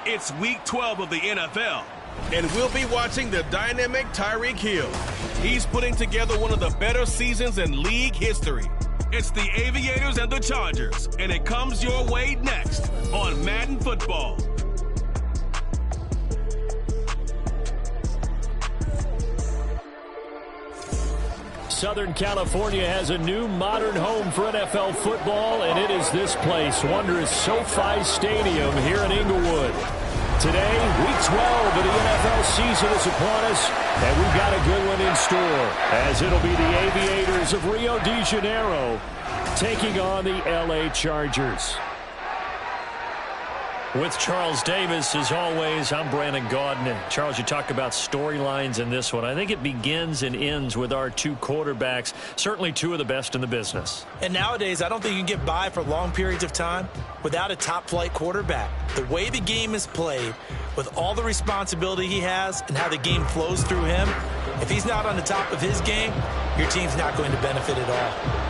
It's Week 12 of the NFL. And we'll be watching the dynamic Tyreek Hill. He's putting together one of the better seasons in league history. It's the Aviators and the Chargers, and it comes your way next on Madden Football. Southern California has a new modern home for NFL football, and it is this place, wondrous SoFi Stadium here in Inglewood. Today, Week 12 of the NFL season is upon us, and we've got a good one in store, as it'll be the Aviators of Rio de Janeiro taking on the LA Chargers. With Charles Davis, as always, I'm Brandon Gaudin. And Charles, you talk about storylines in this one. I think it begins and ends with our two quarterbacks, certainly two of the best in the business. And nowadays, I don't think you can get by for long periods of time without a top-flight quarterback. The way the game is played, with all the responsibility he has and how the game flows through him, if he's not on the top of his game, your team's not going to benefit at all.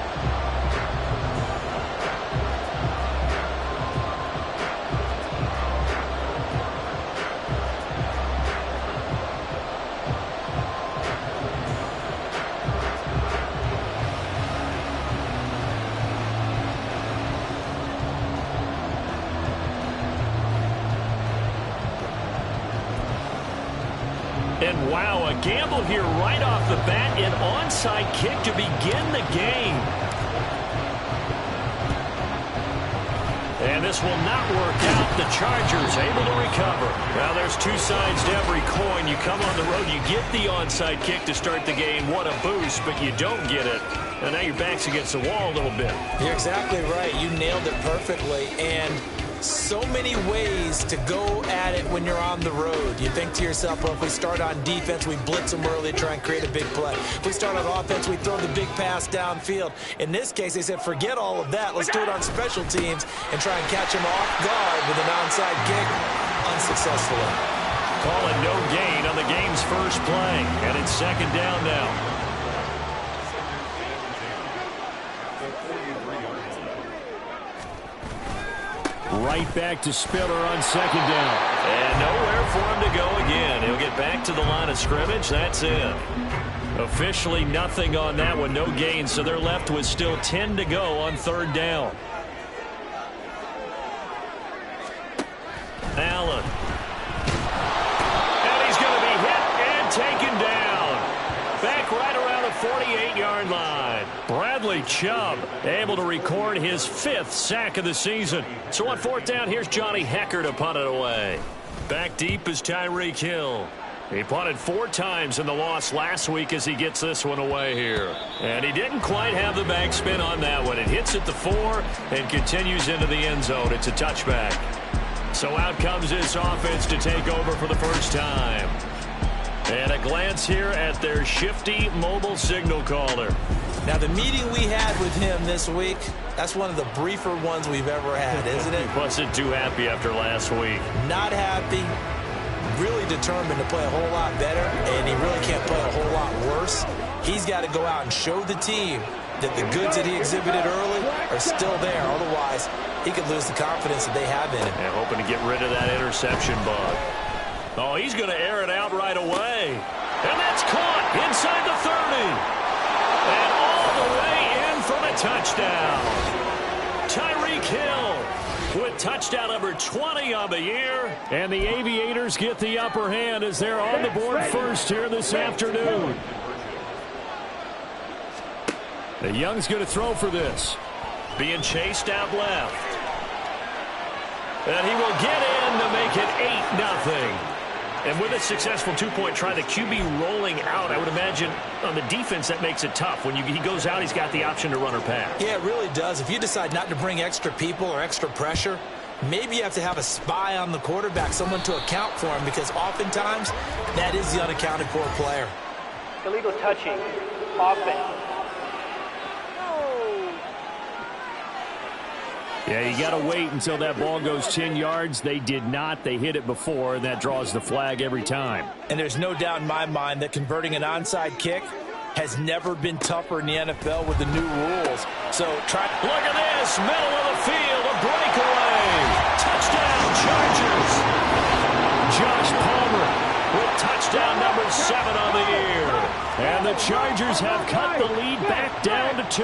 And wow, a gamble here right off the bat, an onside kick to begin the game. And this will not work out. The Chargers able to recover. Now there's two sides to every coin. You come on the road, you get the onside kick to start the game. What a boost, but you don't get it. And now your back's against the wall a little bit. You're exactly right. You nailed it perfectly. And so many ways to go at it when you're on the road. You think to yourself, well, if we start on defense, we blitz them early, try and create a big play. If we start on offense, we throw the big pass downfield. In this case, they said, forget all of that. Let's do it on special teams and try and catch them off guard with an onside kick unsuccessfully. Call it no gain on the game's first play. And it's second down now. Right back to Spiller on second down. And nowhere for him to go again. He'll get back to the line of scrimmage. That's it. Officially nothing on that one. No gain. So they're left with still 10 to go on third down. Allen. And he's going to be hit and taken down. Back right around the 48-yard line. Bradley Chubb able to record his 5th sack of the season. So on fourth down, here's Johnny Hecker to punt it away. Back deep is Tyreek Hill. He punted 4 times in the loss last week as he gets this one away here. And he didn't quite have the backspin on that one. It hits at the 4 and continues into the end zone. It's a touchback. So out comes this offense to take over for the first time. And a glance here at their shifty mobile signal caller. Now, the meeting we had with him this week, that's one of the briefer ones we've ever had, isn't it? He wasn't too happy after last week. Not happy, really determined to play a whole lot better, and he really can't play a whole lot worse. He's got to go out and show the team that the goods that he exhibited early are still there. Otherwise, he could lose the confidence that they have in him. And hoping to get rid of that interception bug. Oh, he's going to air it out right away. And that's caught inside the 30. And all the way in for the touchdown. Tyreek Hill with touchdown number 20 on the year. And the Aviators get the upper hand as they're on the board first here this afternoon. The Young's going to throw for this. Being chased out left. And he will get in to make it 8-0. And with a successful two-point try, the QB rolling out, I would imagine on the defense that makes it tough. When he goes out, he's got the option to run or pass. Yeah, it really does. If you decide not to bring extra people or extra pressure, maybe you have to have a spy on the quarterback, someone to account for him, because oftentimes that is the unaccounted for player. Illegal touching, offense. Yeah, you got to wait until that ball goes 10 yards. They did not. They hit it before, and that draws the flag every time. And there's no doubt in my mind that converting an onside kick has never been tougher in the NFL with the new rules. So look at this, middle of the field, a breakaway. Touchdown, Chargers. touchdown number 7 on the year. And the Chargers have cut the lead back down to 2.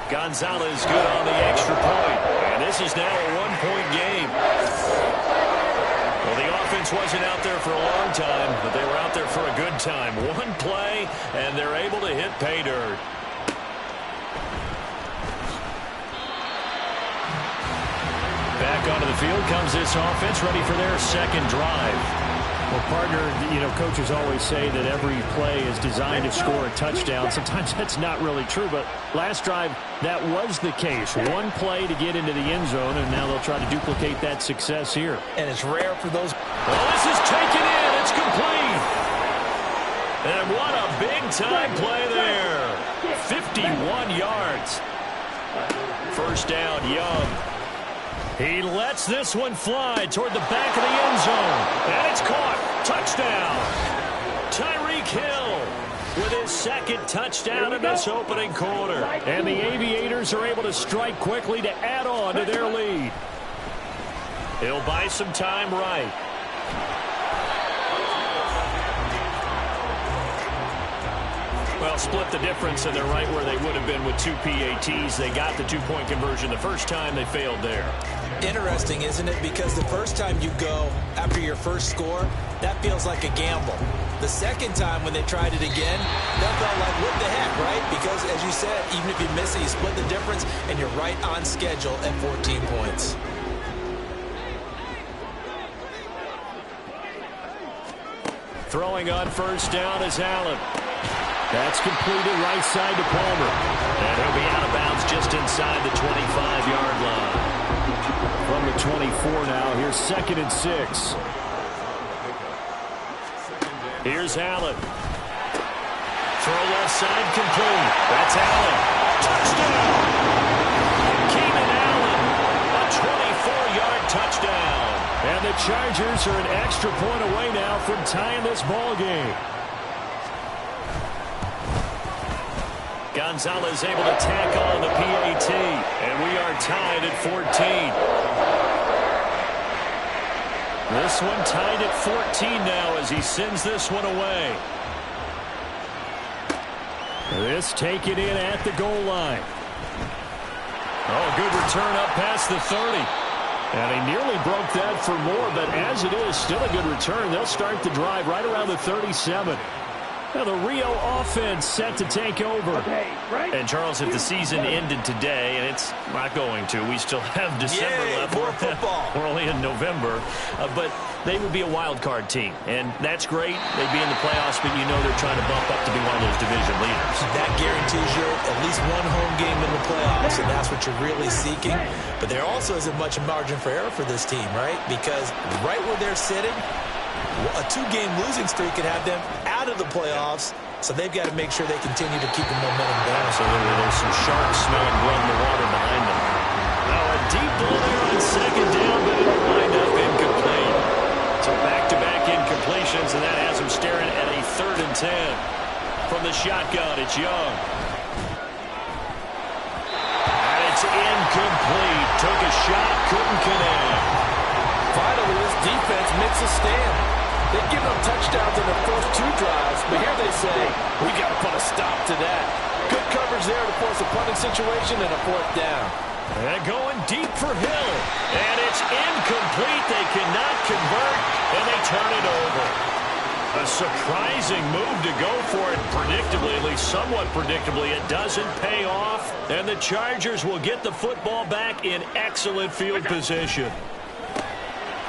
Gonzalez good on the extra point. And this is now a one-point game. Well, the offense wasn't out there for a long time, but they were out there for a good time. One play, and they're able to hit pay dirt. Back onto the field comes this offense, ready for their second drive. Well, partner, coaches always say that every play is designed to score a touchdown. Sometimes that's not really true, but last drive, that was the case. One play to get into the end zone, and now they'll try to duplicate that success here. And it's rare for those. Well, this is taken in. It's complete. And what a big-time play there. 51 yards. First down, Young. He lets this one fly toward the back of the end zone. And it's caught. Touchdown. Tyreek Hill with his second touchdown in this opening quarter. And the Aviators are able to strike quickly to add on to their lead. He'll buy some time right. Well, split the difference, and they're right where they would have been with 2 PATs. They got the two-point conversion the first time. They failed there. Interesting, isn't it? Because the first time you go after your first score, that feels like a gamble. The second time when they tried it again, that felt like, what the heck, right? Because, as you said, even if you miss it, you split the difference, and you're right on schedule at 14 points. Throwing on first down is Allen. That's completed right side to Palmer. And he'll be out of bounds just inside the 25-yard line. From the 24 now, here's 2nd and 6. Here's Allen. Throw left side complete. That's Allen. Touchdown! Keenan Allen, a 24-yard touchdown. And the Chargers are an extra point away now from tying this ball game. Gonzalez able to tack on the PAT, and we are tied at 14. This one tied at 14 now as he sends this one away. This taken in at the goal line. Oh, good return up past the 30. And he nearly broke that for more, but as it is, still a good return. They'll start the drive right around the 37. Now the Rio offense set to take over. And, Charles, if the season ended today, and it's not going to, we still have December left. More football. We're only in November. But they would be a wild card team, and that's great. They'd be in the playoffs, but you know they're trying to bump up to be one of those division leaders. That guarantees you at least one home game in the playoffs, and that's what you're really seeking. But there also isn't much margin for error for this team, right? Because right where they're sitting, a 2-game losing streak could have them out of the playoffs, so they've got to make sure they continue to keep the momentum down. Absolutely. There's some sharks smelling blood in the water behind them. Now a deep ball there on second down, but it'll wind up incomplete. So back-to-back incompletions, and that has them staring at a 3rd and 10. From the shotgun, it's Young. And it's incomplete. Took a shot, couldn't connect. Finally, this defense makes a stand. They've given them touchdowns in the first 2 drives, but here they say, we got to put a stop to that. Good coverage there to force a punting situation and a 4th down. And going deep for Hill. And it's incomplete. They cannot convert, and they turn it over. A surprising move to go for it predictably, at least somewhat predictably. It doesn't pay off, and the Chargers will get the football back in excellent field position.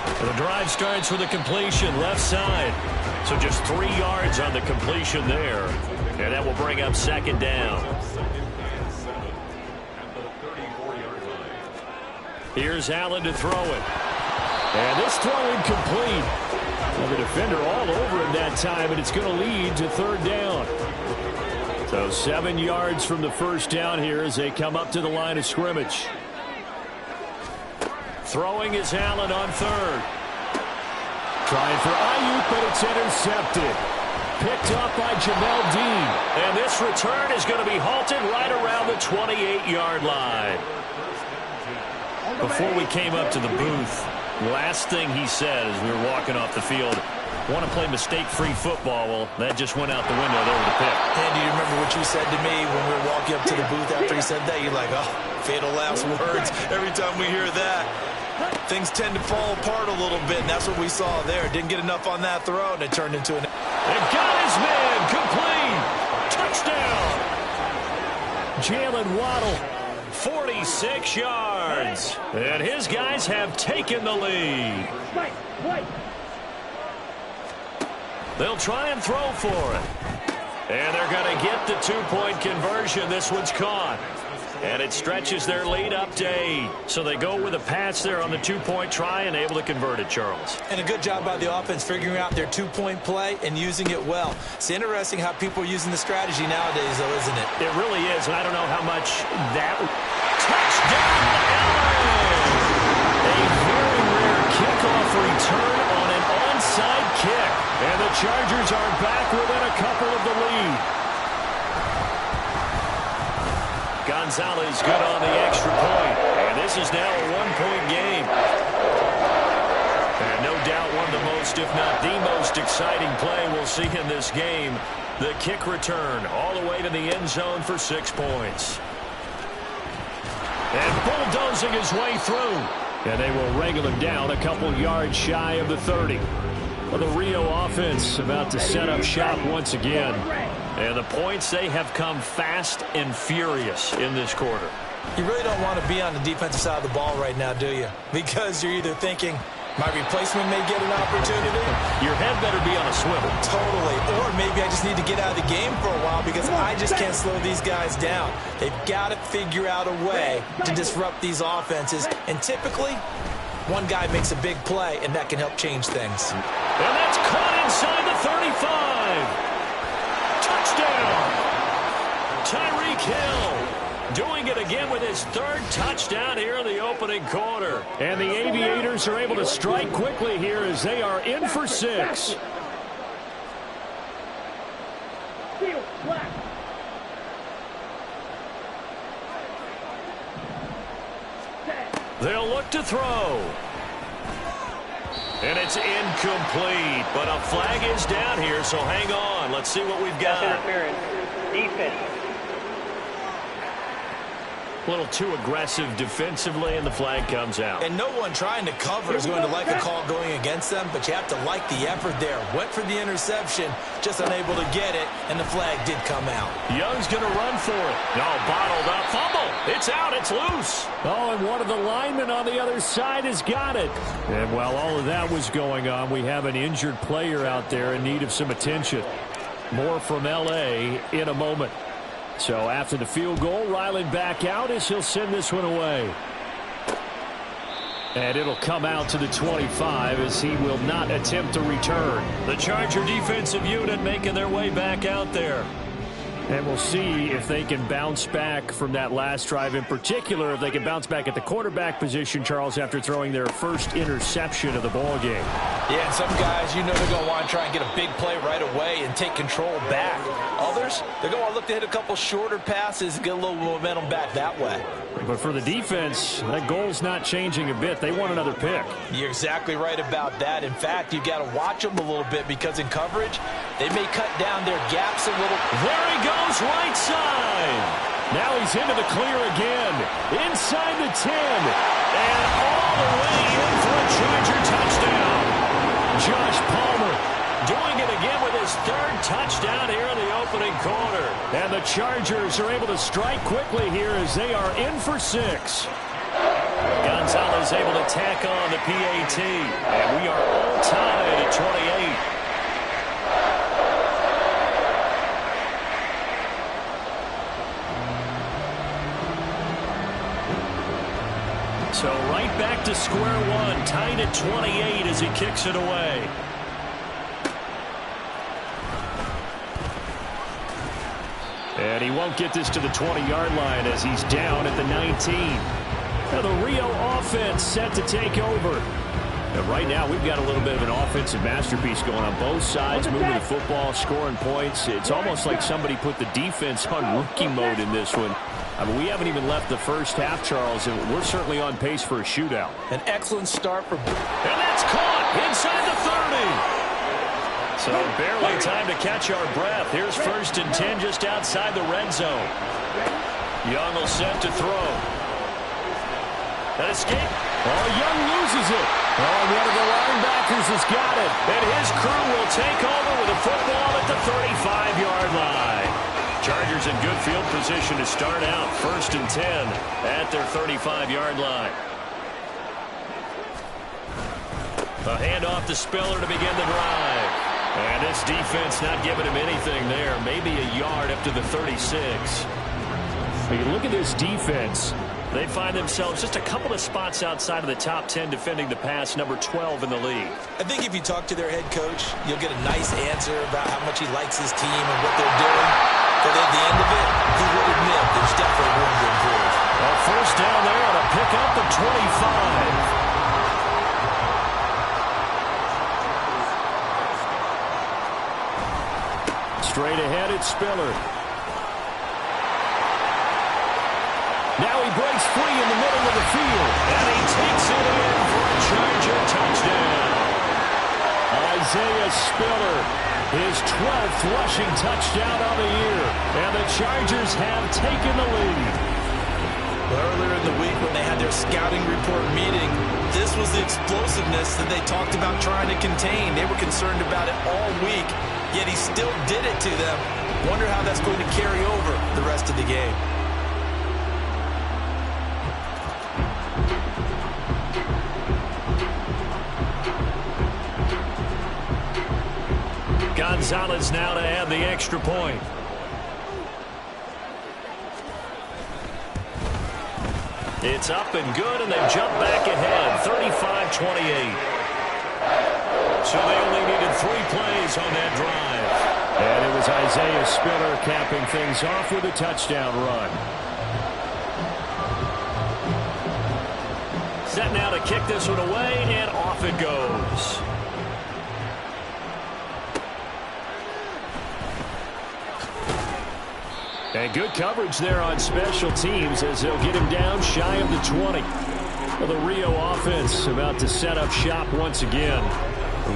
The drive starts with a completion left side. So just 3 yards on the completion there. And that will bring up 2nd down. Here's Allen to throw it. And this throw incomplete. Well, the defender all over him that time, and it's going to lead to 3rd down. So 7 yards from the first down here as they come up to the line of scrimmage. Throwing is Allen on 3rd. Trying for Ayuk, but it's intercepted. Picked up by Jamel Dean. And this return is going to be halted right around the 28-yard line. Before we came up to the booth, Last thing he said as we were walking off the field, want to play mistake-free football. Well, that just went out the window there with the pick. Andy, you remember what you said to me when we were walking up to the booth after he said that? You're like, oh, fatal last words. Every time we hear that, things tend to fall apart a little bit, and that's what we saw there. Didn't get enough on that throw, and it turned into an... And got his man, complete, touchdown. Jalen Waddle, 46 yards, and his guys have taken the lead. They'll try and throw for it. And they're going to get the two-point conversion. This one's caught. And it stretches their lead up to 8. So they go with a pass there on the two-point try and able to convert it, Charles. And a good job by the offense figuring out their two-point play and using it well. It's interesting how people are using the strategy nowadays, though, isn't it? It really is, and I don't know how much that... Touchdown, Allen! A very rare kickoff return on an onside kick. And the Chargers are back within a couple of the lead. Gonzalez good on the extra point. And this is now a one-point game. And no doubt one of the most, if not the most exciting play we'll see in this game. The kick return all the way to the end zone for 6 points. And bulldozing his way through. And they will wrangle him down a couple yards shy of the 30. Well, the Rio offense about to set up shop once again. And the points, they have come fast and furious in this quarter. You really don't want to be on the defensive side of the ball right now, do you? Because you're either thinking, my replacement may get an opportunity. Your head better be on a swivel. Totally. Or maybe I just need to get out of the game for a while because I just can't slow these guys down. They've got to figure out a way to disrupt these offenses. And typically, one guy makes a big play, and that can help change things. And that's caught inside the 35. Touchdown. Tyreek Hill doing it again with his third touchdown here in the opening quarter. And the Aviators are able to strike quickly here as they are in for 6. They'll look to throw. And it's incomplete, but a flag is down here, so hang on. Let's see what we've got. Interference. Defense. A little too aggressive defensively, and the flag comes out. And no one trying to cover is going to like a call going against them, but you have to like the effort there. Went for the interception, just unable to get it, and the flag did come out. Young's going to run for it. No, bottled up. Fumble. It's out. It's loose. Oh, and one of the linemen on the other side has got it. And while all of that was going on, we have an injured player out there in need of some attention. More from L.A. in a moment. So after the field goal, Ryland back out as he'll send this one away. And it'll come out to the 25 as he will not attempt to return. The Charger defensive unit making their way back out there. And we'll see if they can bounce back from that last drive, in particular if they can bounce back at the quarterback position, Charles, after throwing their first interception of the ball game. Yeah, and some guys, you know they're going to want to try and get a big play right away and take control back. Others, they're going to want to look to hit a couple shorter passes and get a little momentum back that way. But for the defense, that goal's not changing a bit. They want another pick. You're exactly right about that. In fact, you've got to watch them a little bit because in coverage, they may cut down their gaps a little. There he goes, right side. Now he's into the clear again. Inside the 10. And all the way in for a Charger touchdown. Josh Palmer doing it again with his third touchdown here in the opening quarter. And the Chargers are able to strike quickly here as they are in for 6. Gonzalez able to tack on the PAT. And we are all tied at 28. So right back to square one, tied at 28 as he kicks it away. And he won't get this to the 20-yard line as he's down at the 19. Now the Rio offense set to take over. And right now we've got a little bit of an offensive masterpiece going on both sides, moving the football, scoring points. It's almost like somebody put the defense on rookie mode in this one. I mean, we haven't even left the first half, Charles, and we're certainly on pace for a shootout. An excellent start for... And that's caught inside the 30. So barely time to catch our breath. Here's 1st and 10 just outside the red zone. Young will set to throw. That escape. Oh, Young loses it. Oh, one of the linebackers has got it. And his crew will take over with a football at the 35-yard line. Chargers in good field position to start out. 1st and 10 at their 35-yard line. A handoff to Spiller to begin the drive. And this defense not giving him anything there. Maybe a yard up to the 36. When you look at this defense, they find themselves just a couple of spots outside of the top 10 defending the pass, number 12 in the league. I think if you talk to their head coach, you'll get a nice answer about how much he likes his team and what they're doing. But at the end of it, he would admit there's definitely room to improve. Well, 1st down there on a pickup of 25. Straight ahead, it's Spiller. Now he breaks free in the middle of the field. And he takes it in for a Charger touchdown. Isaiah Spiller, his 12th rushing touchdown on the year. And the Chargers have taken the lead. Earlier in the week when they had their scouting report meeting, this was the explosiveness that they talked about trying to contain. They were concerned about it all week, yet he still did it to them. Wonder how that's going to carry over the rest of the game. Gonzalez now to add the extra point. It's up and good, and they jump back ahead, 35-28. So they only needed 3 plays on that drive. And it was Isaiah Spiller capping things off with a touchdown run. Set now to kick this one away, and off it goes. And good coverage there on special teams as they'll get him down shy of the 20. Well, the Rio offense about to set up shop once again.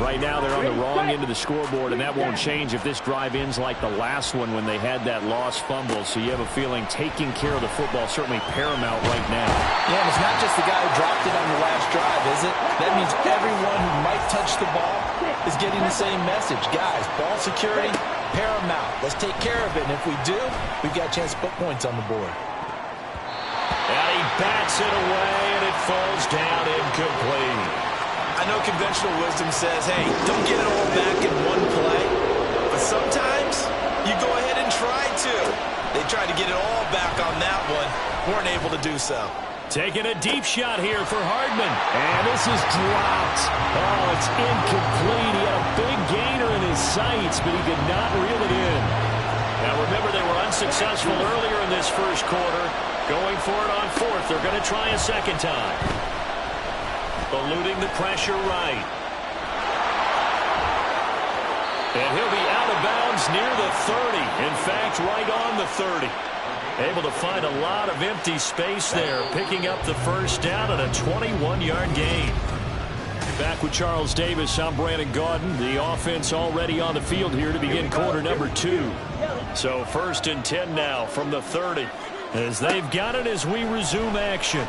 Right now they're on the wrong end of the scoreboard, and that won't change if this drive ends like the last one when they had that lost fumble. So you have a feeling taking care of the football certainly paramount right now. Yeah, and it's not just the guy who dropped it on the last drive, is it? That means everyone who might touch the ball is getting the same message. Guys, ball security, paramount. Let's take care of it, and if we do, we've got a chance to put points on the board. And he bats it away, and it falls down incomplete. I know conventional wisdom says, hey, don't get it all back in one play. But sometimes you go ahead and try to. They tried to get it all back on that one. Weren't able to do so. Taking a deep shot here for Hardman. And this is dropped. Oh, it's incomplete. He had a big gainer in his sights, but he did not reel it in. Now remember, they were unsuccessful earlier in this first quarter. Going for it on 4th. They're going to try a second time. Eluding the pressure right. And he'll be out of bounds near the 30. In fact, right on the 30. Able to find a lot of empty space there, picking up the first down at a 21-yard gain. Back with Charles Davis, I'm Brandon Gaudin. The offense already on the field here to begin quarter number 2. So 1st and 10 now from the 30. As they've got it as we resume action.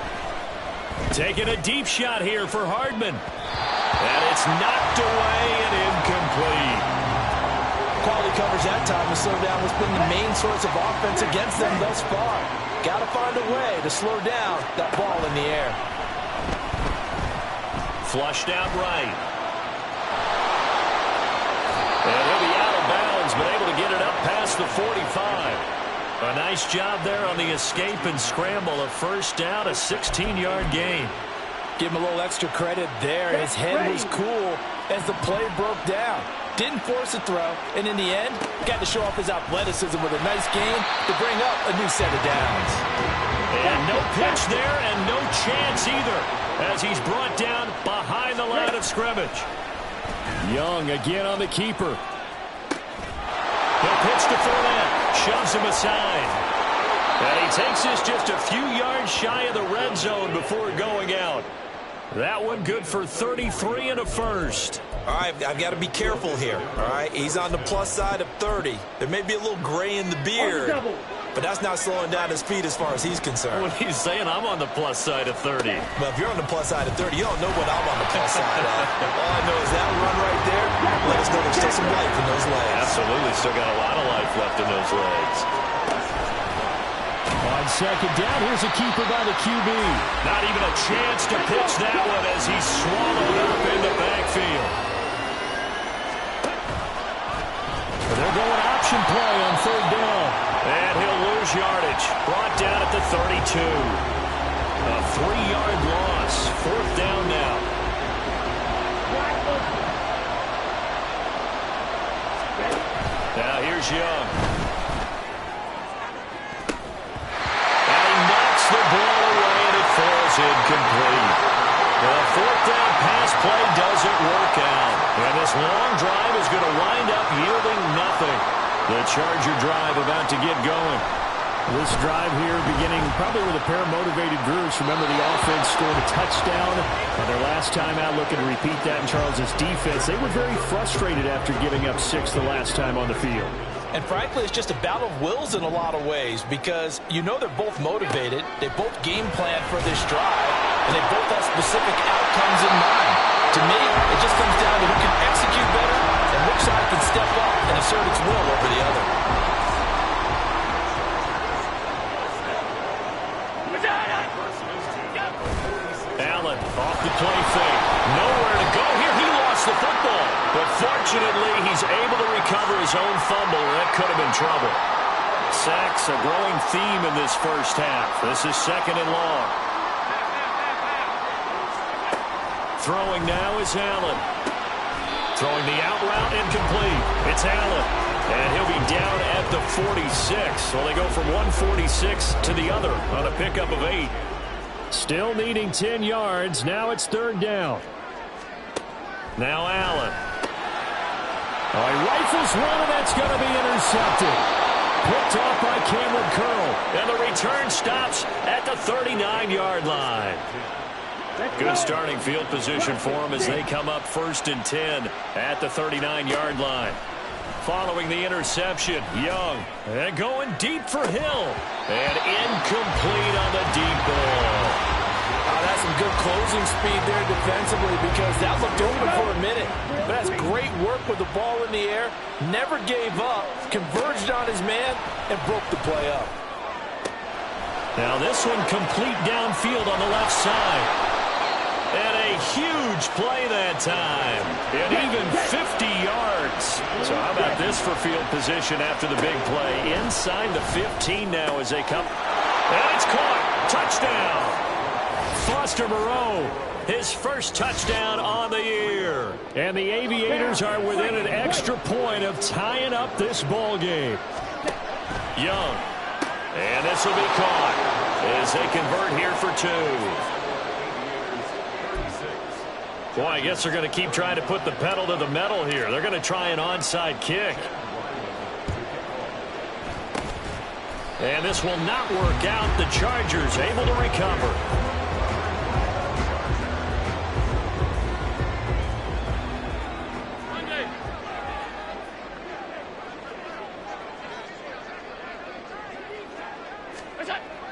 Taking a deep shot here for Hardman. And it's knocked away and incomplete. Quality coverage that time to slow down what's been the main source of offense against them thus far. Got to find a way to slow down that ball in the air. Flushed out right. And he'll be out of bounds, but able to get it up past the 45. A nice job there on the escape and scramble. A first down, a 16-yard gain. Give him a little extra credit there. His head was cool as the play broke down. Didn't force a throw, and in the end, got to show off his athleticism with a nice gain to bring up a new set of downs. And no pitch there, and no chance either, as he's brought down behind the line of scrimmage. Young again on the keeper. He'll pitch to Fournette. Shoves him aside. And he takes this just a few yards shy of the red zone before going out. That one good for 33 and a first. All right, I've got to be careful here. All right, he's on the plus side of 30. There may be a little gray in the beard, but that's not slowing down his speed as far as he's concerned. When he's saying I'm on the plus side of 30. Well, if you're on the plus side of 30, you don't know what I'm on the plus side of. All I know is that run right there, let us know there's still some life in those legs. Absolutely, still got a lot of life left in those legs. On second down, here's a keeper by the QB. Not even a chance to pitch that one as he's swallowed up in the backfield. They're going option play on third down. And he'll lose yardage. Brought down at the 32. A 3-yard loss. Fourth down now. Now here's Young. And he knocks the ball away and it falls incomplete. The fourth down pass play doesn't work out. And this long drive is going to wind up yielding nothing. The Charger drive about to get going. This drive here beginning probably with a pair of motivated groups. Remember, the offense scored a touchdown on their last time out, looking to repeat that in Charles' defense. They were very frustrated after giving up 6 the last time on the field. And frankly, it's just a battle of wills in a lot of ways because you know they're both motivated. They both game plan for this drive, and they both have specific outcomes in mind. To me, it just comes down to who can execute better and which side can step up and assert its will over the other. Allen off the play fake. Nowhere to go here. He lost the football. But fortunately, he's able to recover his own fumble. That could have been trouble. Sacks, a growing theme in this first half. This is second and long. Throwing now is Allen. Throwing the out route incomplete. It's Allen. And he'll be down at the 46. So they go from 146 to the other on a pickup of 8. Still needing 10 yards. Now it's third down. Now Allen. Oh, he rifles one, and that's going to be intercepted. Picked off by Cameron Curl. And the return stops at the 39-yard line. Good starting field position for them as they come up first and 10 at the 39-yard line. Following the interception, Young. And going deep for Hill. And incomplete on the deep ball. Oh, that's some good closing speed there defensively because that looked open for a minute. But that's great work with the ball in the air. Never gave up. Converged on his man and broke the play up. Now this one complete downfield on the left side. And a huge play that time. And even 50 yards. So how about this for field position after the big play? Inside the 15 now as they come. And it's caught. Touchdown. Foster Moreau, his first touchdown on the year. And the Aviators are within an extra point of tying up this ball game. Young. And this will be caught as they convert here for 2. Boy, I guess they're going to keep trying to put the pedal to the metal here. They're going to try an onside kick. And this will not work out. The Chargers able to recover.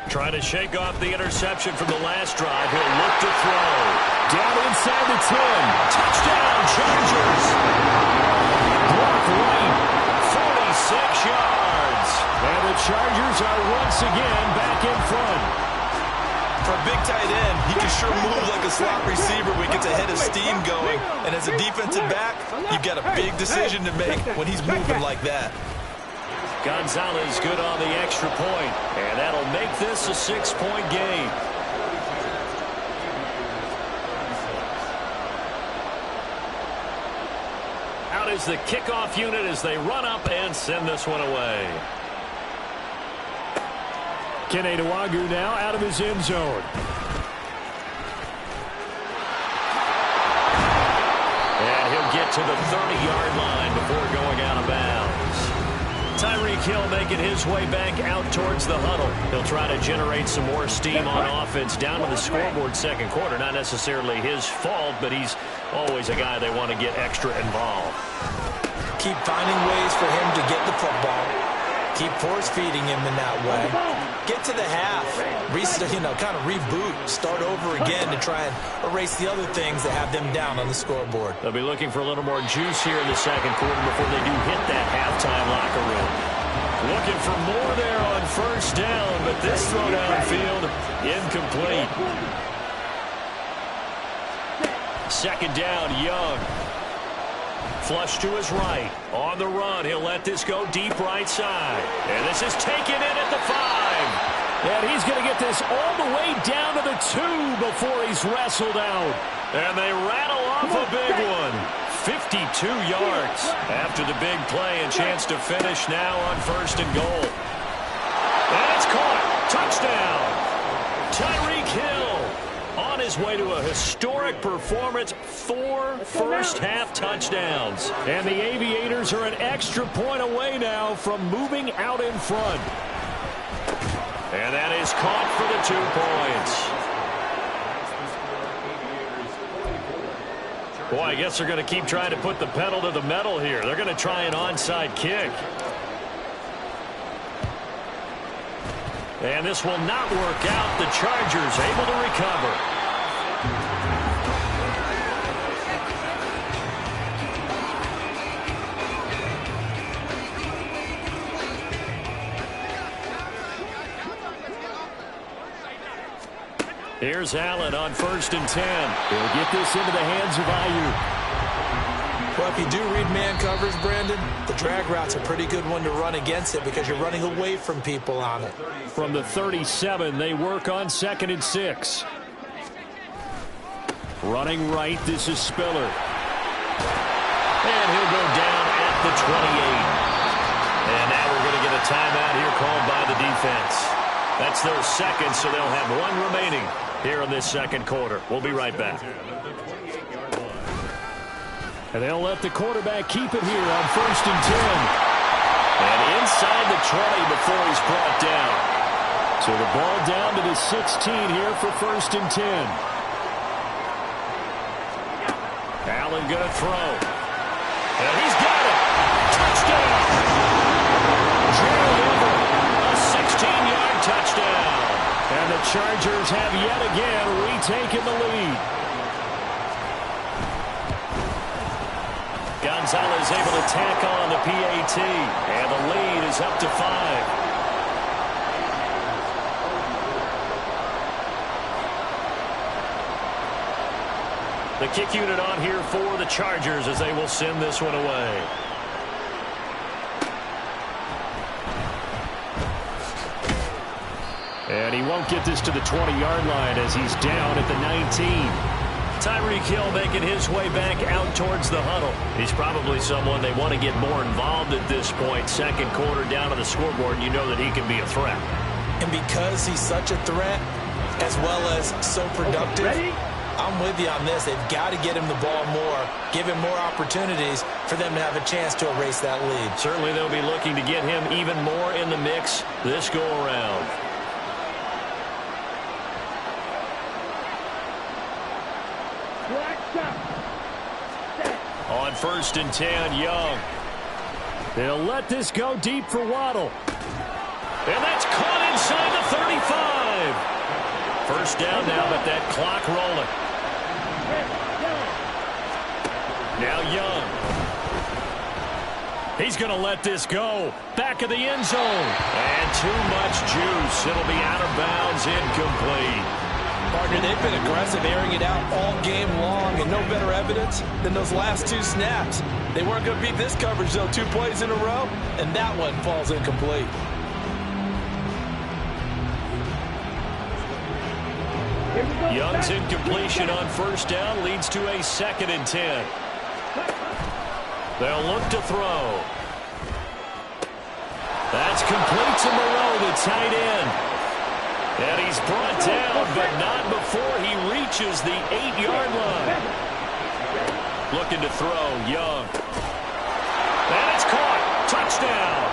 Trying to shake off the interception from the last drive. He'll look to throw. Down inside the 10. Touchdown, Chargers. Block right. 46 yards. And the Chargers are once again back in front. For a big tight end, he can sure move like a slot receiver when he gets a head of steam going. And as a defensive back, you've got a big decision to make when he's moving like that. Gonzalez good on the extra point, and that'll make this a 6-point game. Out is the kickoff unit as they run up and send this one away. Kene Nwangwu now out of his end zone. And he'll get to the 30-yard line before going out of bounds. Tyreek Hill making his way back out towards the huddle. He'll try to generate some more steam on offense down to the scoreboard second quarter. Not necessarily his fault, but he's always a guy they want to get extra involved. Keep finding ways for him to get the football. Keep force-feeding him in that way. Get to the half. Kind of reboot. Start over again to try and erase the other things that have them down on the scoreboard. They'll be looking for a little more juice here in the second quarter before they do hit that halftime locker room. Looking for more there on first down, but this throw downfield incomplete. Second down, Young. Flush to his right. On the run, he'll let this go deep right side. And this is taken in at the 5. And he's going to get this all the way down to the 2 before he's wrestled out. And they rattle off a big one. 52 yards after the big play, and chance to finish now on first and goal. And it's caught. Touchdown. Tyreek Hill on his way to a historic performance. 4 first-half touchdowns. And the Aviators are an extra point away now from moving out in front. And that is caught for the 2 points. Boy, I guess they're going to keep trying to put the pedal to the metal here. They're going to try an onside kick. And this will not work out. The Chargers able to recover. Here's Allen on first and 10. He'll get this into the hands of Ayuk. Well, if you do read man coverage, Brandon, the drag route's a pretty good one to run against it because you're running away from people on it. From the 37, they work on 2nd and 6. Running right, this is Spiller. And he'll go down at the 28. And now we're going to get a timeout here called by the defense. That's their second, so they'll have 1 remaining here in this second quarter. We'll be right back. And they'll let the quarterback keep it here on first and 10. And inside the 20 before he's brought down. So the ball down to the 16 here for first and 10. Allen going to throw. And he's got it. Touchdown. Gerald Everett, a 16-yard touchdown. And the Chargers have yet again retaken the lead. Gonzalez able to tack on the PAT. And the lead is up to 5. The kick unit on here for the Chargers as they will send this one away. And he won't get this to the 20-yard line as he's down at the 19. Tyreek Hill making his way back out towards the huddle. He's probably someone they want to get more involved at this point. Second quarter down on the scoreboard, you know that he can be a threat. And because he's such a threat, as well as so productive, I'm with you on this. They've got to get him the ball more, give him more opportunities for them to have a chance to erase that lead. Certainly they'll be looking to get him even more in the mix this go-around. On first and 10, Young. They'll let this go deep for Waddle. And that's caught inside the 35. First down now, but that clock rolling. Now Young. He's going to let this go. Back of the end zone. And too much juice. It'll be out of bounds, incomplete. Partner, they've been aggressive, airing it out all game long, and no better evidence than those last 2 snaps. They weren't going to beat this coverage, though, 2 plays in a row, and that one falls incomplete. Young's incompletion on first down leads to a 2nd and 10. They'll look to throw. That's complete to Moreau, the tight end. And he's brought down, but not before he reaches the 8-yard line. Looking to throw, Young. And it's caught. Touchdown.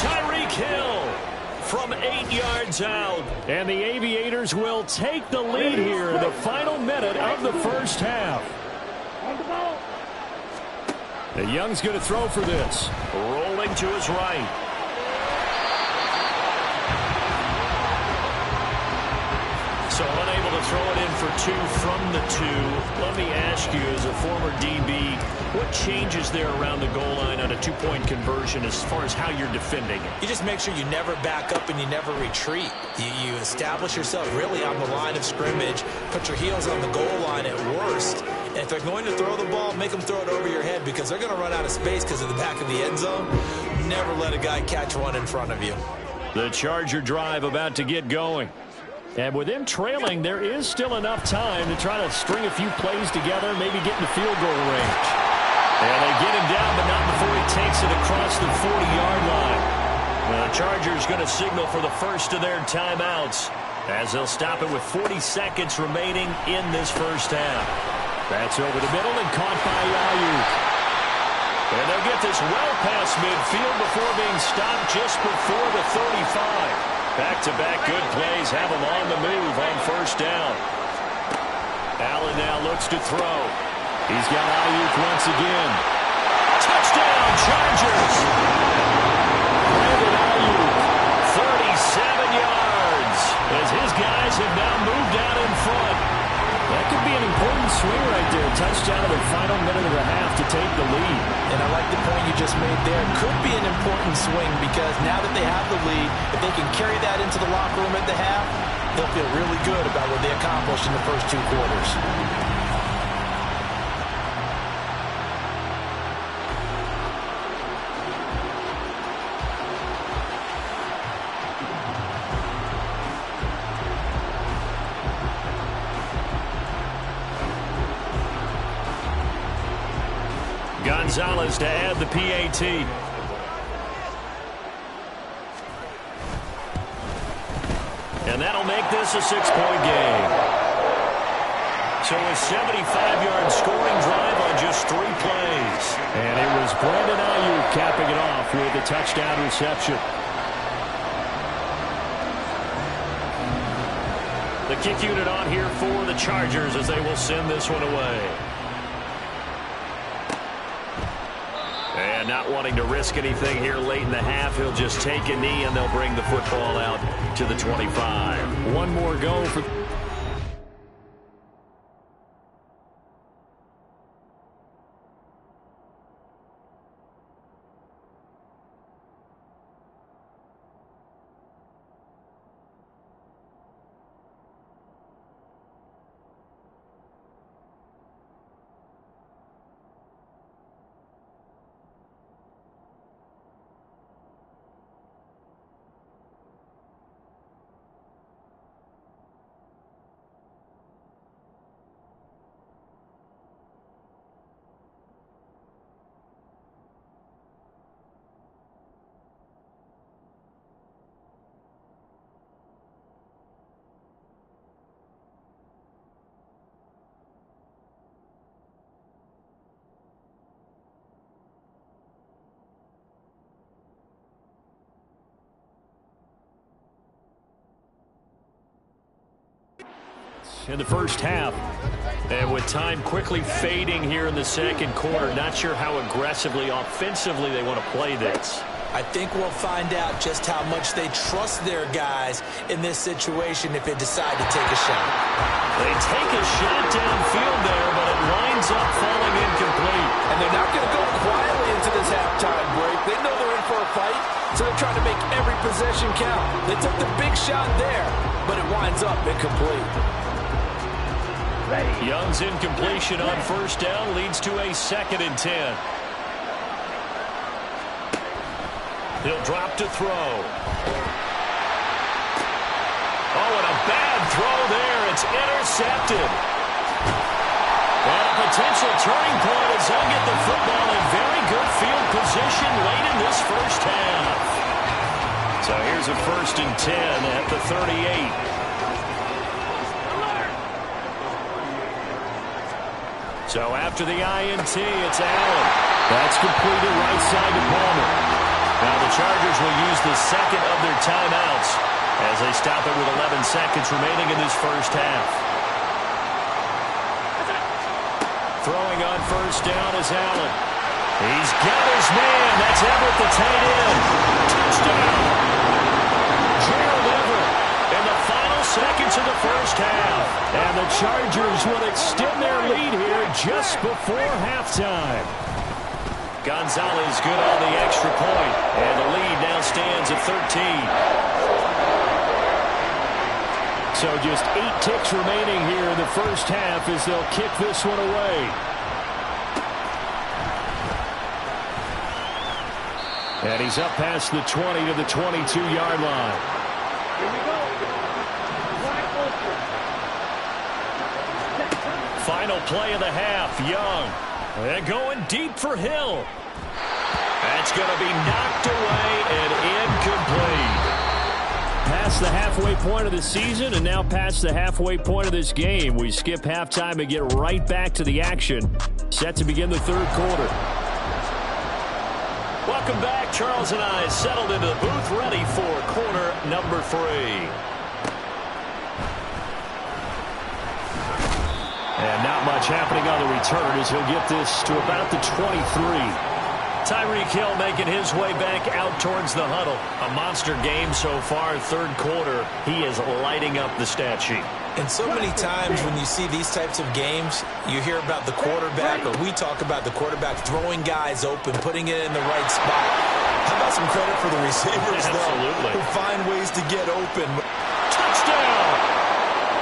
Tyreek Hill from 8 yards out. And the Aviators will take the lead here in the final minute of the first half. And Young's going to throw for this. Rolling to his right. So unable to throw it in for 2 from the 2. Let me ask you, as a former DB, what changes there around the goal line on a two-point conversion as far as how you're defending it? You just make sure you never back up and you never retreat. You establish yourself really on the line of scrimmage, put your heels on the goal line at worst. And if they're going to throw the ball, make them throw it over your head because they're going to run out of space because of the back of the end zone. Never let a guy catch one in front of you. The Charger drive about to get going. And with them trailing, there is still enough time to try to string a few plays together, maybe get in the field goal range. And they get him down, but not before he takes it across the 40-yard line. The Chargers going to signal for the first of their timeouts as they'll stop it with 40 seconds remaining in this first half. That's over the middle and caught by Ayuk. And they'll get this well past midfield before being stopped just before the 35. Back-to-back good plays have him on the move on first down. Allen now looks to throw. He's got Ayuk once again. Touchdown, Chargers! Brandon Ayuk, 37 yards as his guys have now moved out in front. That could be an important swing right there. Touchdown in the final minute of the half to take the lead. And I like the point you just made there. Could be an important swing because now that they have the lead, if they can carry that into the locker room at the half, they'll feel really good about what they accomplished in the first 2 quarters. Gonzalez to add the PAT. And that'll make this a 6-point game. So a 75-yard scoring drive on just 3 plays. And it was Brandon Ayuk capping it off with a touchdown reception. The kick unit on here for the Chargers as they will send this one away. And not wanting to risk anything here late in the half, he'll just take a knee and they'll bring the football out to the 25. One more go for... in the first half. And with time quickly fading here in the second quarter, not sure how aggressively, offensively they want to play this. I think we'll find out just how much they trust their guys in this situation if they decide to take a shot. They take a shot downfield there, but it winds up falling incomplete. And they're not going to go quietly into this halftime break. They know they're in for a fight, so they're trying to make every possession count. They took the big shot there, but it winds up incomplete. Young's incompletion on first down leads to a 2nd and 10. He'll drop to throw. Oh, and a bad throw there. It's intercepted. And a potential turning point as he'll get the football in very good field position late in this first half. So here's a 1st and 10 at the 38. So after the INT, it's Allen. That's completed right side to Palmer. Now the Chargers will use the second of their timeouts as they stop it with 11 seconds remaining in this first half. Throwing on first down is Allen. He's got his man. That's Everett, the tight end. Touchdown. Gerald Everett in the final seconds of the first half. And the Chargers will extend their lead here just before halftime. Gonzalez good on the extra point. And the lead now stands at 13. So just 8 ticks remaining here in the first half as they'll kick this one away. And he's up past the 20 to the 22-yard line. Here we go. Final play of the half, Young. And going deep for Hill. That's going to be knocked away and incomplete. Past the halfway point of the season and now past the halfway point of this game. We skip halftime and get right back to the action. Set to begin the third quarter. Welcome back. Charles and I settled into the booth ready for quarter number 3. And not much happening on the return as he'll get this to about the 23. Tyreek Hill making his way back out towards the huddle. A monster game so far, third quarter. He is lighting up the stat sheet. And so many times when you see these types of games, you hear about the quarterback, or we talk about the quarterback throwing guys open, putting it in the right spot. How about some credit for the receivers, Absolutely. though, who find ways to get open. Touchdown!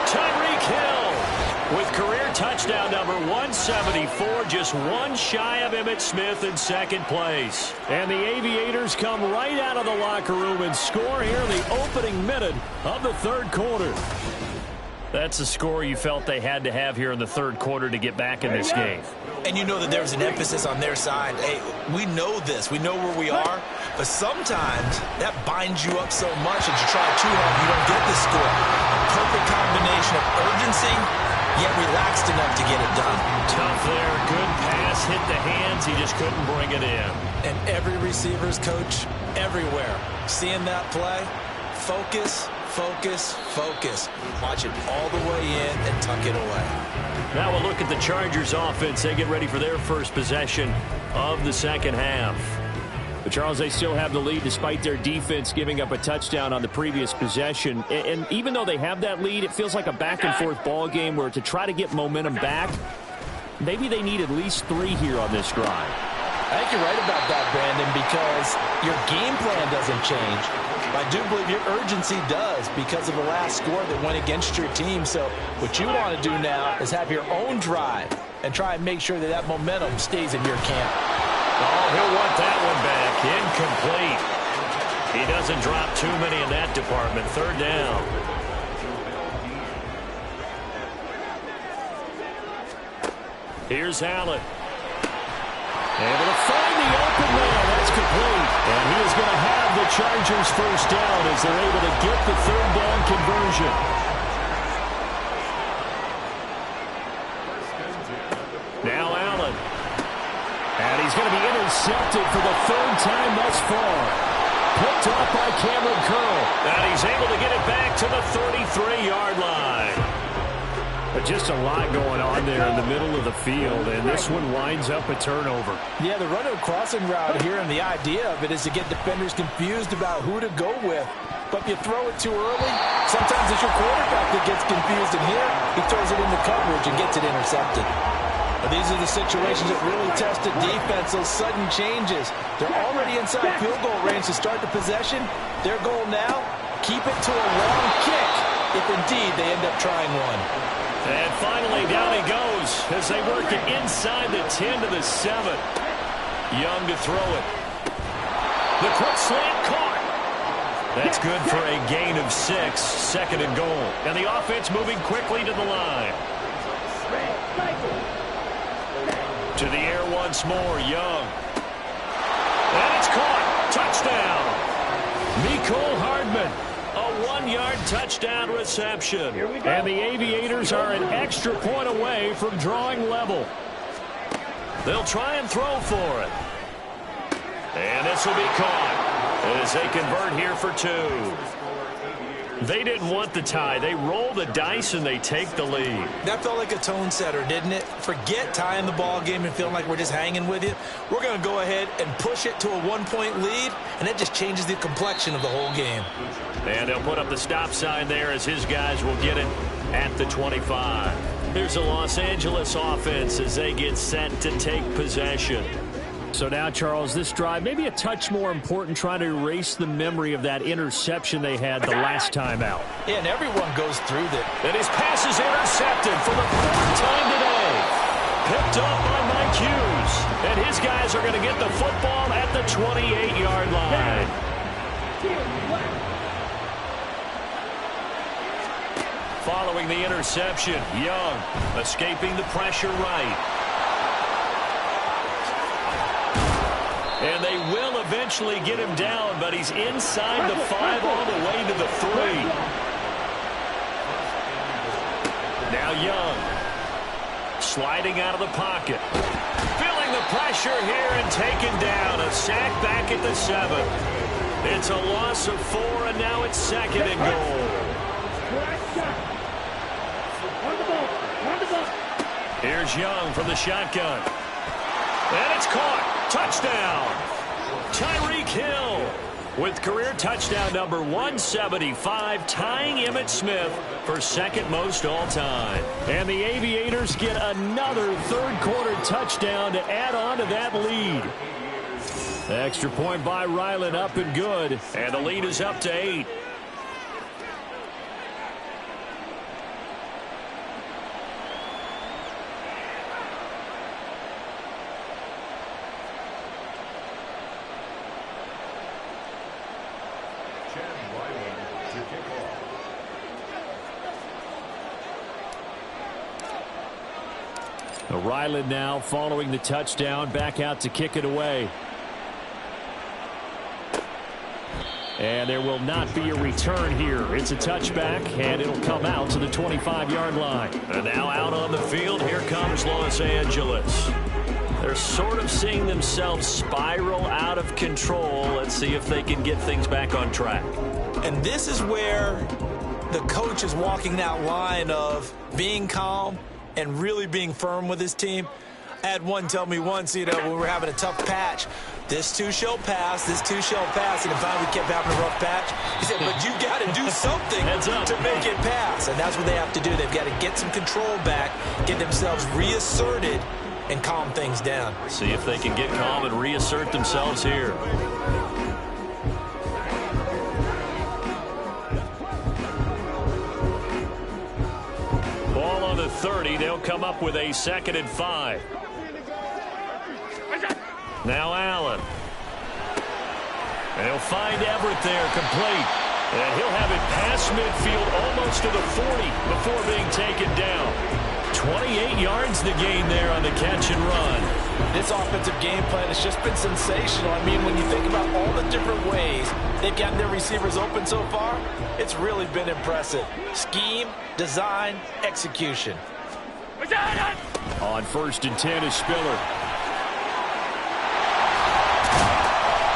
Tyreek Hill with career touchdown number 174, just one shy of Emmitt Smith in second place. And the Aviators come right out of the locker room and score here in the opening minute of the third quarter. That's the score you felt they had to have here in the third quarter to get back in this game. And you know that there was an emphasis on their side. Hey, we know this. We know where we are. But sometimes that binds you up so much that you try too hard, you don't get the score. A perfect combination of urgency, yet relaxed enough to get it done. Tough there. Good pass. Hit the hands. He just couldn't bring it in. And every receiver's coach everywhere, seeing that play, focus, focus, focus. Watch it all the way in and tuck it away. Now we'll look at the Chargers offense. They get ready for their first possession of the second half. But Charles, they still have the lead despite their defense giving up a touchdown on the previous possession. And even though they have that lead, it feels like a back-and-forth ball game where to try to get momentum back, maybe they need at least 3 here on this drive. I think you're right about that, Brandon, because your game plan doesn't change. I do believe your urgency does because of the last score that went against your team. So what you want to do now is have your own drive and try and make sure that that momentum stays in your camp. Oh, he'll want that one back. Incomplete. He doesn't drop too many in that department. Third down. Here's Allen. Able to find the open man. That's complete. And he is going to have the Chargers first down as they're able to get the third down conversion. Now Allen. And he's going to be intercepted for the third time thus far. Picked off by Cameron Curl. And he's able to get it back to the 33-yard line. But just a lot going on there in the middle of the field, and this one winds up a turnover. Yeah, the running crossing route here, and the idea of it is to get defenders confused about who to go with. But if you throw it too early, sometimes it's your quarterback that gets confused, and here he throws it into coverage and gets it intercepted. But these are the situations that really test the defense, those sudden changes. They're already inside field goal range to start the possession. Their goal now, keep it to a long kick, if indeed they end up trying one. And finally, down he goes as they work it inside the 10 to the 7. Young to throw it. The quick slant caught. That's good for a gain of 6, second and goal. And the offense moving quickly to the line. To the air once more, Young. And it's caught. Touchdown. Mecole Hardman. A 1-yard touchdown reception. And the Aviators are an extra point away from drawing level. They'll try and throw for it. And this will be caught. as they convert here for 2. They didn't want the tie. They roll the dice and they take the lead. That felt like a tone setter, didn't it? Forget tying the ball game and feeling like we're just hanging with you. We're going to go ahead and push it to a 1-point lead, and that just changes the complexion of the whole game. And they'll put up the stop sign there as his guys will get it at the 25. Here's the Los Angeles offense as they get set to take possession. So now, Charles, this drive maybe a touch more important, trying to erase the memory of that interception they had the last time out. Yeah, and everyone goes through that. And his pass is intercepted for the 4th time today. Picked up by Mike Hughes. And his guys are going to get the football at the 28-yard line. Following the interception, Young escaping the pressure right. And they will eventually get him down, but he's inside the 5 all the way to the 3. Now Young sliding out of the pocket. Feeling the pressure here and taken down. A sack back at the 7. It's a loss of 4, and now it's 2nd and goal. Here's Young from the shotgun. And it's caught. Touchdown. Tyreek Hill with career touchdown number 175, tying Emmitt Smith for 2nd most all time. And the Aviators get another 3rd-quarter touchdown to add on to that lead. Extra point by Ryland, up and good. And the lead is up to 8. Ryland now following the touchdown, back out to kick it away. And there will not be a return here. It's a touchback, and it'll come out to the 25-yard line. And now out on the field, here comes Los Angeles. They're sort of seeing themselves spiral out of control. Let's see if they can get things back on track. And this is where the coach is walking that line of being calm and really being firm with his team. I had one tell me once, when we were having a tough patch, this too shall pass, this too shall pass, and finally we kept having a rough patch. He said, but you got to do something to make it pass, and that's what they have to do. They've got to get some control back, get themselves reasserted, and calm things down. See if they can get calm and reassert themselves here. Ball on the 30. They'll come up with a 2nd and 5. Now Allen. And he'll find Everett there, complete. And he'll have it past midfield almost to the 40 before being taken down. 28 yards the gain there on the catch and run. This offensive game plan has just been sensational. I mean, when you think about all the different ways they've gotten their receivers open so far, it's really been impressive. Scheme, design, execution. On 1st and 10 is Spiller.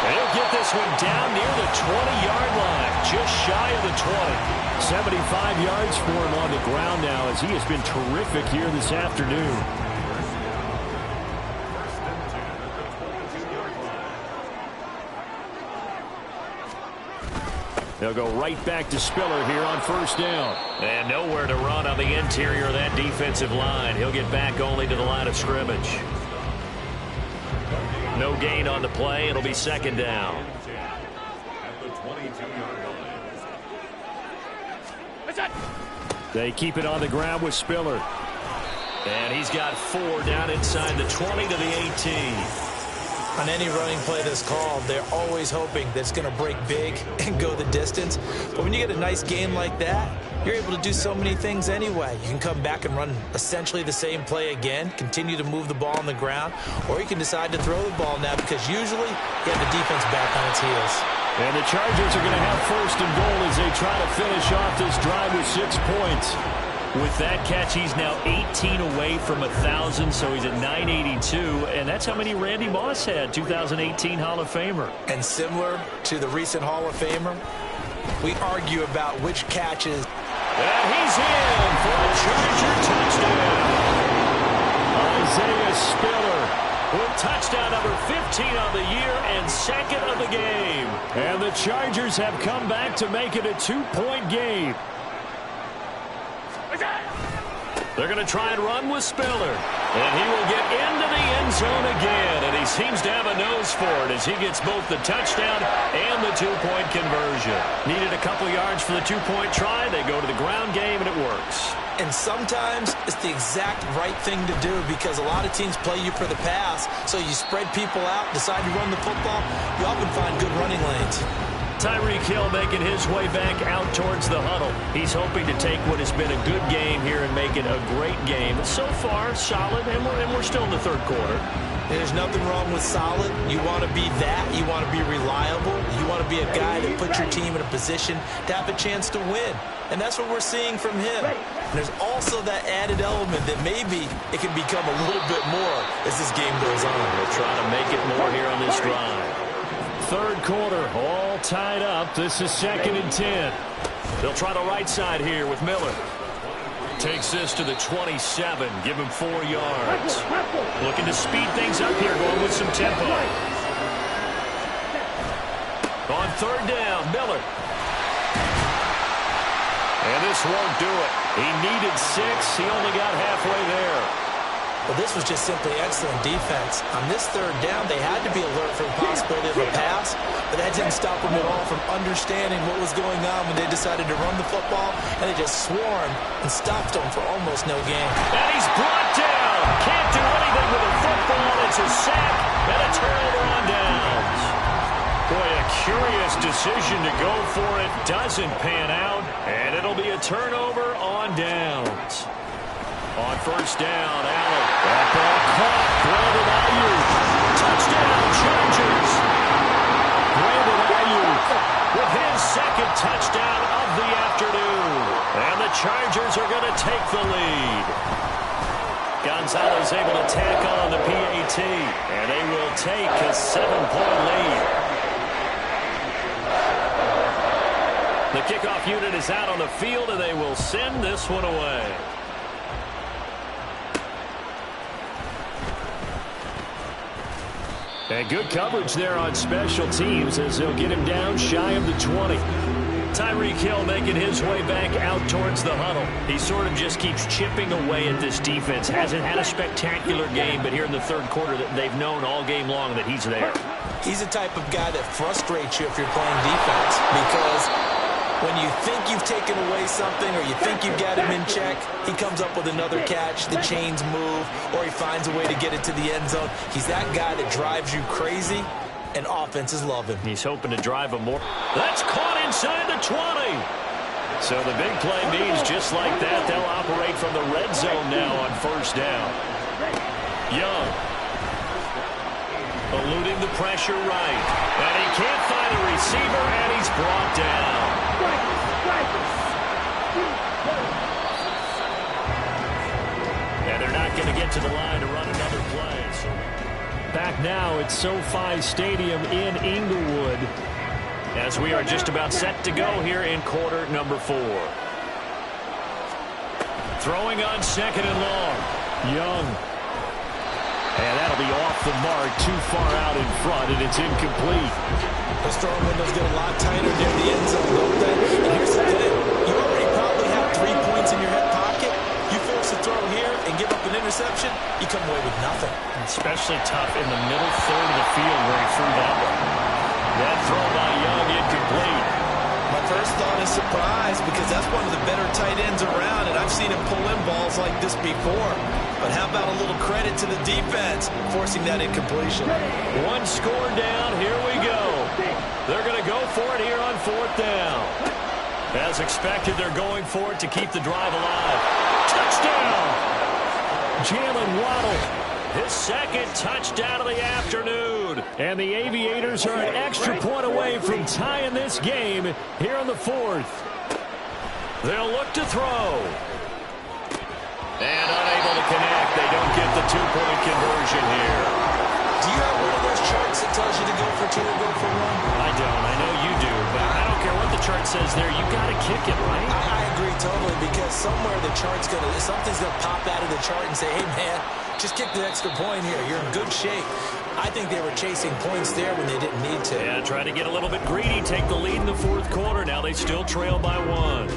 They'll get this one down near the 20-yard line, just shy of the 20. 75 yards for him on the ground now, as he has been terrific here this afternoon. They'll go right back to Spiller here on 1st down. And nowhere to run on the interior of that defensive line. He'll get back only to the line of scrimmage. No gain on the play. It'll be 2nd down. They keep it on the ground with Spiller. And he's got 4 down inside the 20 to the 18. On any running play that's called, they're always hoping that it's going to break big and go the distance. But when you get a nice game like that, you're able to do so many things anyway. You can come back and run essentially the same play again, continue to move the ball on the ground, or you can decide to throw the ball now because usually you have the defense back on its heels. And the Chargers are going to have 1st and goal as they try to finish off this drive with 6 points. With that catch, he's now 18 away from 1,000, so he's at 982, and that's how many Randy Moss had, 2018 Hall of Famer. And similar to the recent Hall of Famer, we argue about which catches. And he's in for a Charger touchdown. Isaiah Spiller with touchdown number 15 on the year and second of the game. And the Chargers have come back to make it a 2-point game. They're going to try and run with Spiller. And he will get into the end zone again. And he seems to have a nose for it as he gets both the touchdown and the 2-point conversion. Needed a couple yards for the 2-point try. They go to the ground game, and it works. And sometimes it's the exact right thing to do because a lot of teams play you for the pass. So you spread people out, decide to run the football. You often find good running lanes. Tyreek Hill making his way back out towards the huddle. He's hoping to take what has been a good game here and make it a great game. So far, solid, and we're still in the third quarter. There's nothing wrong with solid. You want to be that. You want to be reliable. You want to be a guy that puts your team in a position to have a chance to win. And that's what we're seeing from him. And there's also that added element that maybe it can become a little bit more as this game goes on. They'll try to make it more here on this drive. Third quarter, all tied up. This is 2nd and 10. They'll try the right side here with Miller. Takes this to the 27. Give him 4 yards. Looking to speed things up here, going with some tempo. On third down, Miller. And this won't do it. He needed 6. He only got halfway there. Well, this was just simply excellent defense. On this third down, they had to be alert for the possibility of a pass, but that didn't stop them at all from understanding what was going on when they decided to run the football, and they just swarmed and stopped them for almost no gain. And he's brought down. Can't do anything with a football. It's a sack and a turnover on downs. Boy, a curious decision to go for it. Doesn't pan out, and it'll be a turnover on downs. On first down, Allen. That ball caught. Brandon Ayuk. Touchdown, Chargers. Brandon Ayuk with his second touchdown of the afternoon. And the Chargers are going to take the lead. Gonzalez able to tack on the PAT. And they will take a 7-point lead. The kickoff unit is out on the field, and they will send this one away. And good coverage there on special teams as they'll get him down shy of the 20. Tyreek Hill making his way back out towards the huddle. He sort of just keeps chipping away at this defense. Hasn't had a spectacular game, but here in the third quarter, they've known all game long that he's there. He's the type of guy that frustrates you if you're playing defense because when you think you've taken away something or you think you've got him in check, he comes up with another catch, the chains move, or he finds a way to get it to the end zone. He's that guy that drives you crazy, and offenses love him. He's hoping to drive him more. That's caught inside the 20. So the big play means just like that, they'll operate from the red zone now on first down. Young. Eluding the pressure right. And he can't find a receiver, and he's brought down. And they're not going to get to the line to run another play. So back now at SoFi Stadium in Inglewood as we are just about set to go here in quarter number 4. Throwing on second and long. Young. And that'll be off the mark, too far out in front, and it's incomplete. Those throwing windows get a lot tighter near the end zone, don't they? And here's the thing. You already probably have 3 points in your hip pocket. You force a throw here and give up an interception, you come away with nothing. Especially tough in the middle third of the field where he threw that one. That throw by Young incomplete. My first thought is surprise because that's one of the better tight ends around, and I've seen him pull in balls like this before. But how about a little credit to the defense forcing that incompletion? One score down. Here we go. They're going to go for it here on fourth down. As expected, they're going for it to keep the drive alive. Touchdown! Jalen Waddle. His second touchdown of the afternoon. And the Aviators are an extra point away from tying this game here in the fourth. They'll look to throw. And unable to connect. They don't get the two-point conversion here. Do you have one of those charts that tells you to go for two or go for one? I don't. I know you do. But I don't care what the chart says there. You got to kick it, right? I agree totally, because somewhere something's going to pop out of the chart and say, hey, man, just kick the extra point here. You're in good shape. I think they were chasing points there when they didn't need to. Yeah, trying to get a little bit greedy, take the lead in the fourth quarter. Now they still trail by one.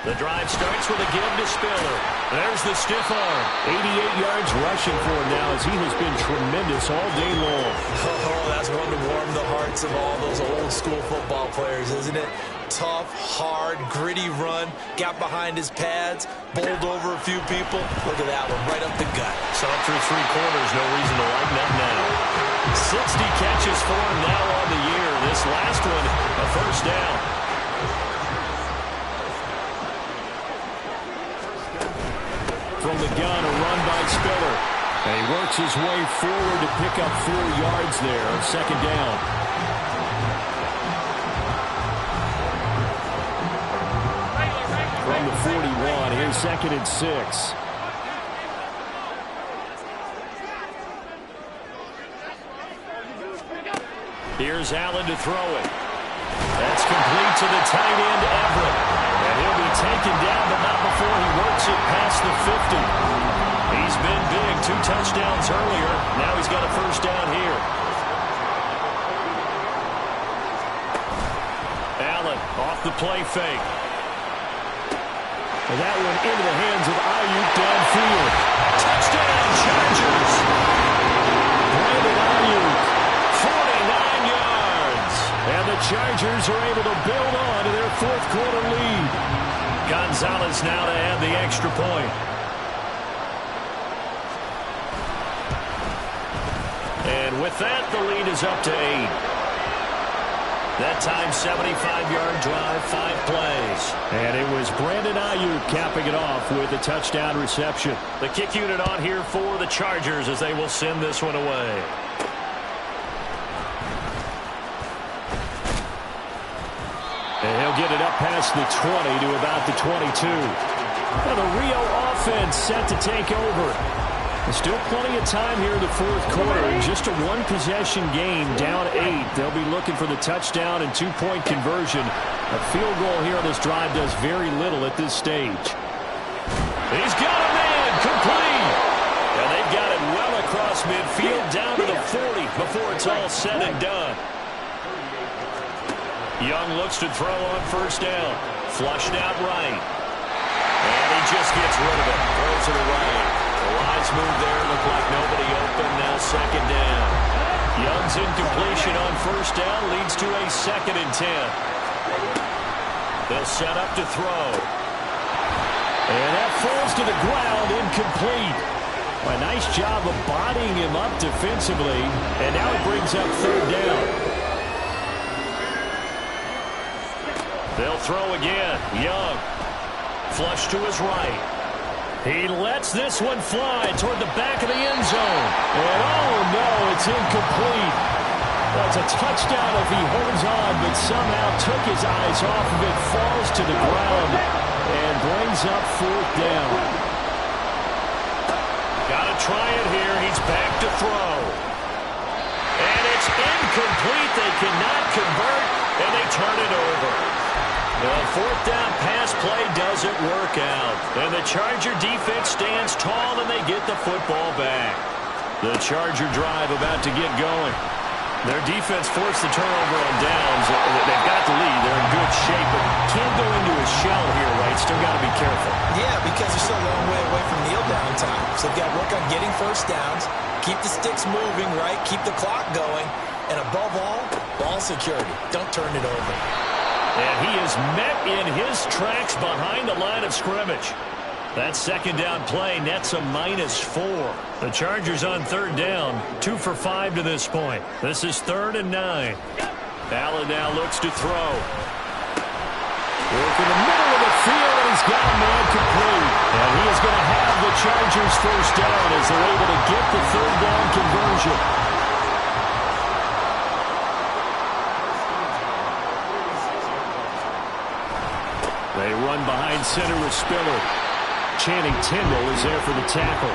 The drive starts with a give to Spiller. There's the stiff arm. 88 yards rushing for him now, as he has been tremendous all day long. Oh, that's one to warm the hearts of all those old school football players, isn't it? Tough, hard, gritty run. Got behind his pads, bowled over a few people. Look at that one, right up the gut. So through three quarters, no reason to lighten up now. 60 catches for him now on the year. This last one, a first down. From the gun, a run by Spiller. And he works his way forward to pick up 4 yards there on second down. From the 41, here's 2nd and 6. Here's Allen to throw it. That's complete to the tight end, Everett. And he'll be taken down, but not before he works it past the 50. He's been big, 2 touchdowns earlier. Now he's got a first down here. Allen off the play fake. And that one into the hands of Ayuk downfield. Touchdown, Chargers. Brandon Ayuk. 49 yards. And the Chargers are able to build on to their fourth quarter lead. Gonzalez now to add the extra point. And with that, the lead is up to 8. That time, 75-yard drive, 5 plays. And it was Brandon Ayuk capping it off with a touchdown reception. The kick unit on here for the Chargers as they will send this one away. And he'll get it up past the 20 to about the 22. Now the Rio offense set to take over. There's still plenty of time here in the fourth quarter. In just a one-possession game, down 8. They'll be looking for the touchdown and 2-point conversion. A field goal here on this drive does very little at this stage. He's got a man, complete. And they've got it well across midfield, down to the 40 before it's all said and done. Young looks to throw on first down. Flushed out right. And he just gets rid of it. Throws to the right. A wise move there. Looked like nobody open. Now second down. Young's incompletion on first down leads to a 2nd and 10. They'll set up to throw. And that falls to the ground, incomplete. A nice job of bodying him up defensively. And now it brings up third down. They'll throw again. Young. Flush to his right. He lets this one fly toward the back of the end zone. And oh no, it's incomplete. That's a touchdown if he holds on, but somehow took his eyes off of it, falls to the ground, and brings up fourth down. Gotta try it here. He's back to throw. And it's incomplete. They cannot convert, and they turn it over. The fourth down pass play doesn't work out. And the Charger defense stands tall, and they get the football back. The Charger drive about to get going. Their defense forced the turnover on downs. They've got the lead. They're in good shape, but can't go into a shell here, right? Still got to be careful. Yeah, because they're still a long way away from kneel down time. So they've got to work on getting first downs, keep the sticks moving, right? Keep the clock going. And above all, ball security. Don't turn it over. And he is met in his tracks behind the line of scrimmage. That second down play nets a -4. The Chargers on third down, 2 for 5 to this point. This is 3rd and 9. Allen now looks to throw. Work in the middle of the field, and he's got a man complete. And he is going to have the Chargers first down as they're able to get the third down conversion. They run behind center with Spiller. Channing Tindall is there for the tackle.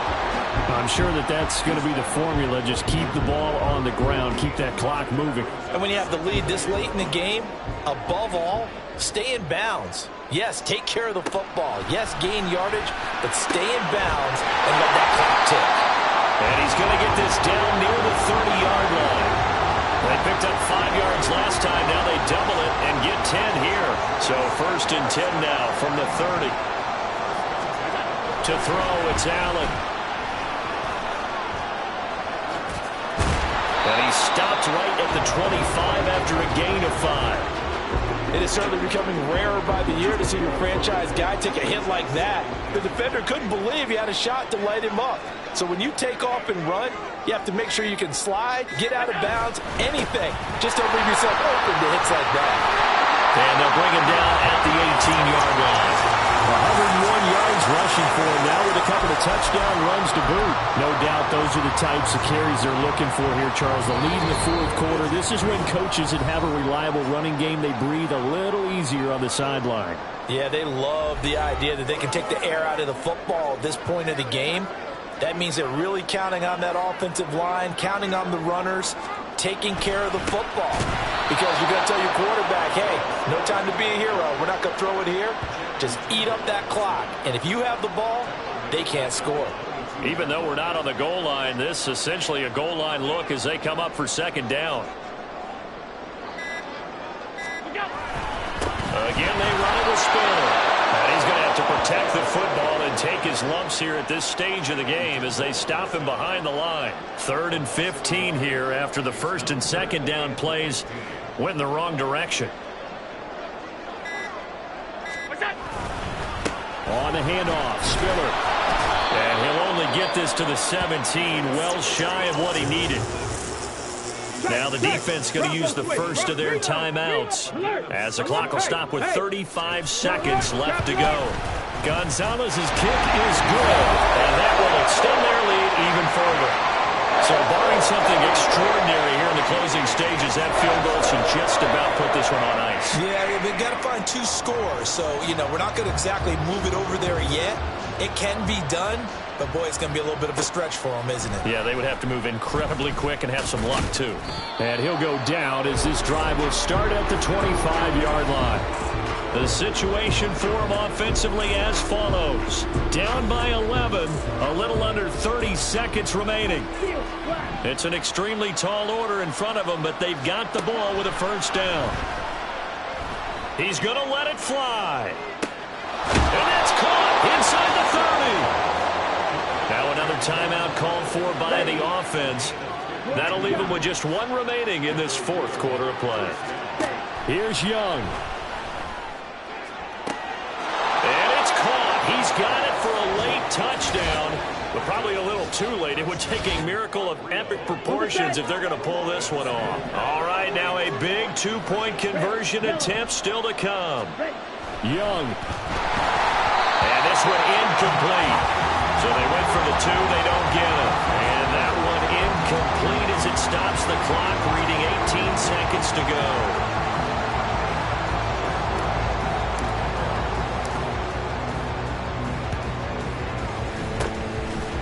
I'm sure that that's going to be the formula. Just keep the ball on the ground. Keep that clock moving. And when you have the lead this late in the game, above all, stay in bounds. Yes, take care of the football. Yes, gain yardage, but stay in bounds and let that clock tick. And he's going to get this down near the 30-yard line. They picked up 5 yards last time. Now they double it and get 10 here. So 1st and 10 now from the 30. To throw, it's Allen. And he stopped right at the 25 after a gain of 5. It is certainly becoming rarer by the year to see your franchise guy take a hit like that. The defender couldn't believe he had a shot to light him up. So when you take off and run, you have to make sure you can slide, get out of bounds, anything. Just don't leave yourself open to hits like that. And they'll bring him down at the 18-yard line. 101 yards rushing for him now with a couple of touchdown runs to boot. No doubt those are the types of carries they're looking for here, Charles. The lead in the 4th quarter. This is when coaches that have a reliable running game, they breathe a little easier on the sideline. Yeah, they love the idea that they can take the air out of the football at this point of the game. That means they're really counting on that offensive line, counting on the runners, taking care of the football. Because you're going to tell your quarterback, hey, no time to be a hero. We're not going to throw it here. Just eat up that clock. And if you have the ball, they can't score. Even though we're not on the goal line, this is essentially a goal line look as they come up for 2nd down. Again, they run it with Spiller. And he's going to have to protect the football and take his lumps here at this stage of the game as they stop him behind the line. 3rd and 15 here after the 1st and 2nd down plays went in the wrong direction. On the handoff, Spiller. And he'll only get this to the 17, well shy of what he needed. Now the defense going to use the first of their timeouts as the clock will stop with 35 seconds left to go. Gonzalez's kick is good, and that will extend their lead even further. So barring something extraordinary here in the closing stages, that field goal should just about put this one on ice. Yeah, they've got to find 2 scores. So, we're not going to exactly move it over there yet. It can be done, but boy, it's going to be a little bit of a stretch for them, isn't it? Yeah, they would have to move incredibly quick and have some luck, too. And he'll go down as this drive will start at the 25-yard line. The situation for him offensively as follows. Down by 11, a little under 30 seconds remaining. It's an extremely tall order in front of them, but they've got the ball with a 1st down. He's going to let it fly. And that's caught inside the 30. Now another timeout called for by the offense. That'll leave them with just 1 remaining in this 4th quarter of play. Here's Young. He's got it for a late touchdown, but probably a little too late. It would take a miracle of epic proportions if they're going to pull this one off. All right, now a big 2-point conversion attempt still to come. Young. And this one incomplete. So they went for the 2, they don't get it. And that one incomplete as it stops the clock, reading 18 seconds to go.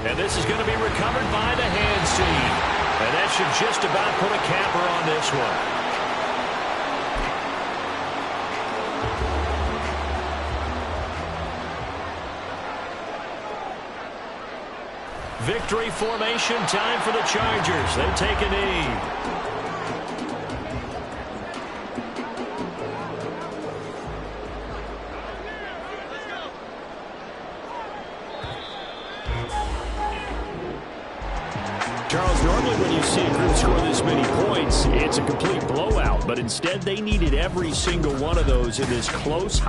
And this is going to be recovered by the hands team. And that should just about put a capper on this one. Victory formation time for the Chargers. They take a knee. Charles, normally when you see a group score this many points, it's a complete blowout. But instead, they needed every single one of those in this close